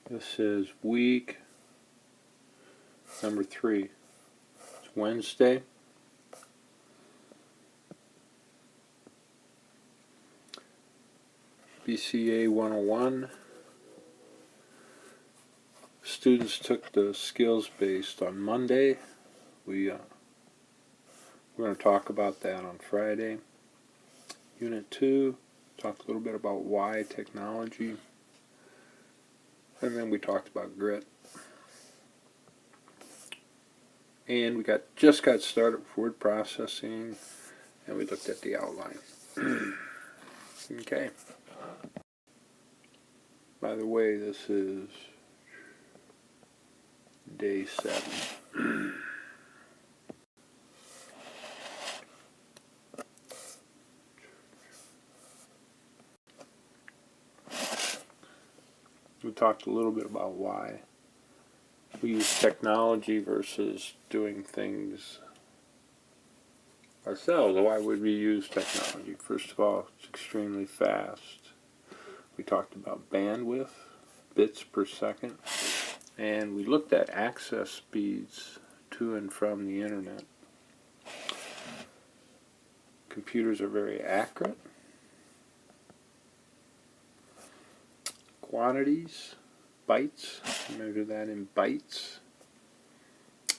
This is week number 3. It's Wednesday. Bca-101. Students took the skills based on Monday. We're going to talk about that on Friday. Unit 2, talked a little bit about why technology. And then we talked about grit. And we just got started with word processing, and we looked at the outline. Okay. By the way, this is day 7. We talked a little bit about why we use technology versus doing things ourselves. Why would we use technology? First of all, it's extremely fast. We talked about bandwidth, bits per second, and we looked at access speeds to and from the internet. Computers are very accurate. Quantities, bytes, measure that in bytes,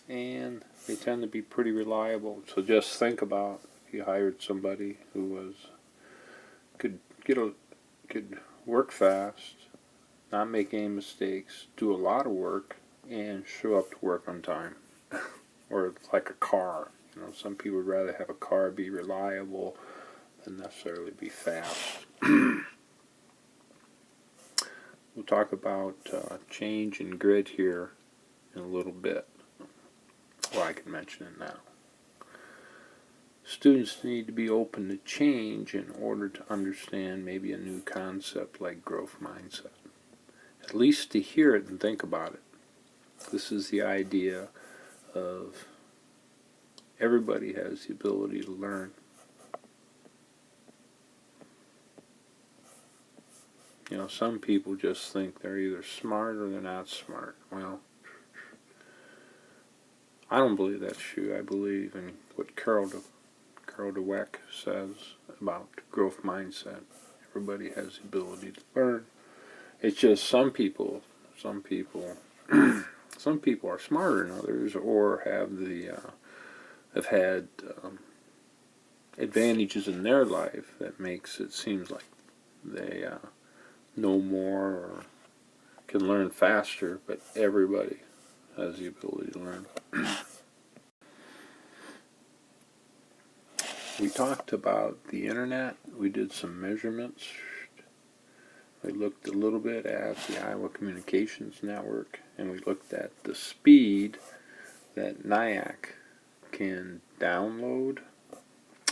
and they tend to be pretty reliable. So just think about if you hired somebody who could work fast, not make any mistakes, do a lot of work, and show up to work on time. Or like a car. You know, some people would rather have a car be reliable than necessarily be fast. We'll talk about change and grid here in a little bit. Well, I can mention it now. Students need to be open to change in order to understand maybe a new concept like growth mindset. At least to hear it and think about it. This is the idea of everybody has the ability to learn. You know, some people just think they're either smart or they're not smart. Well, I don't believe that's true. I believe in what Carol Dweck says about growth mindset. Everybody has the ability to learn. It's just some people are smarter than others, or have had advantages in their life that makes it seems like they know more or can learn faster, but everybody has the ability to learn. We talked about the internet. We did some measurements. We looked a little bit at the Iowa Communications Network, and we looked at the speed that NIAC can download.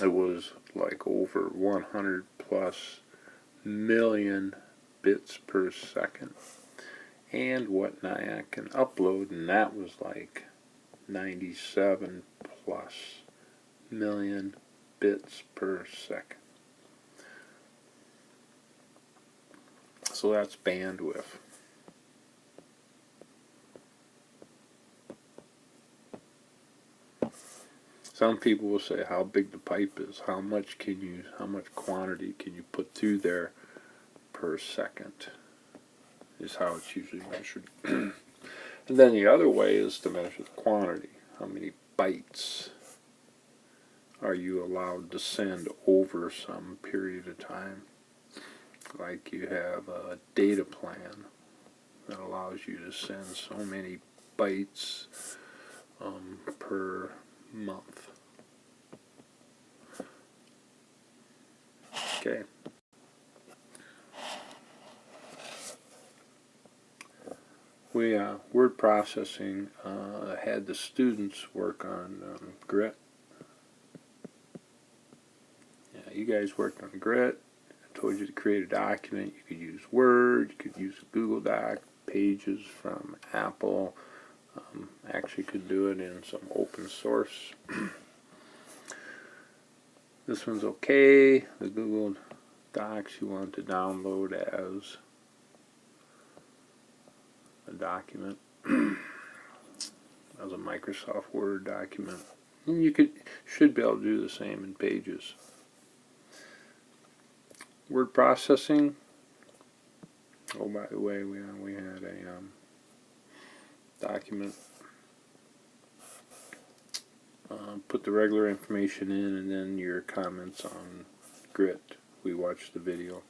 It was like over 100 plus million bits per second, and what NIAC can upload, and that was like 97 plus million bits per second. So that's bandwidth. Some people will say how big the pipe is, how much quantity can you put through there per second, is how it's usually measured. And then the other way is to measure the quantity. How many bytes are you allowed to send over some period of time? Like you have a data plan that allows you to send so many bytes per month. Okay. We word processing had the students work on grit. Yeah, you guys worked on grit. I told you to create a document. You could use Word. You could use Google Doc, Pages from Apple. Actually could do it in some open source. This one's okay. The Google Docs you want to download as a document as a Microsoft Word document. And you should be able to do the same in Pages. Word processing. Oh, by the way, we had a document. Put the regular information in and then your comments on grit. We watched the video.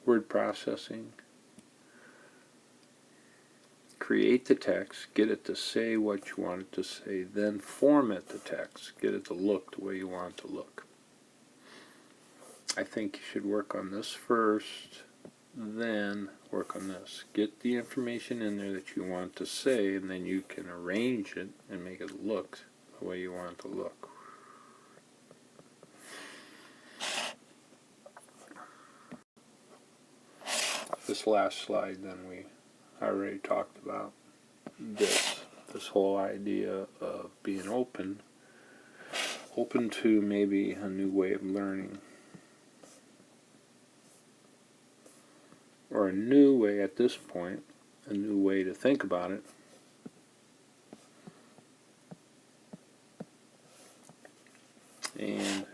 Word processing. Create the text, get it to say what you want it to say, then format the text, get it to look the way you want it to look. I think you should work on this first, then work on this. Get the information in there that you want to say, and then you can arrange it and make it look the way you want it to look. This last slide, then, I already talked about this whole idea of being open to maybe a new way of learning, or a new way at this point, a new way to think about it. And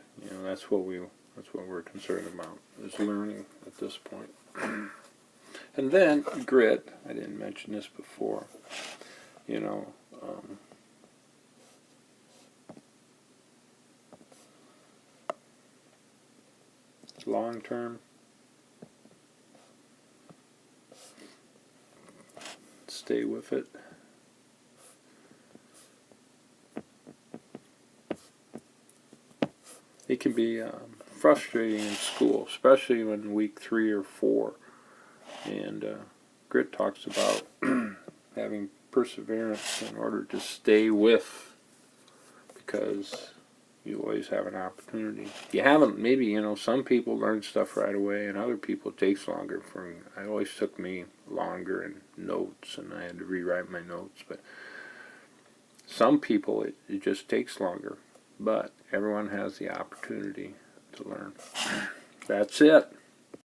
that's what we're concerned about, is learning at this point. And then grit. I didn't mention this before. Long term. Stay with it. It can be frustrating in school, especially when week 3 or 4. And grit talks about having perseverance in order to stay with, because you always have an opportunity. You haven't, maybe, some people learn stuff right away, and other people it takes longer. It always took me longer in notes, and I had to rewrite my notes. But some people, it just takes longer. But everyone has the opportunity to learn. That's it.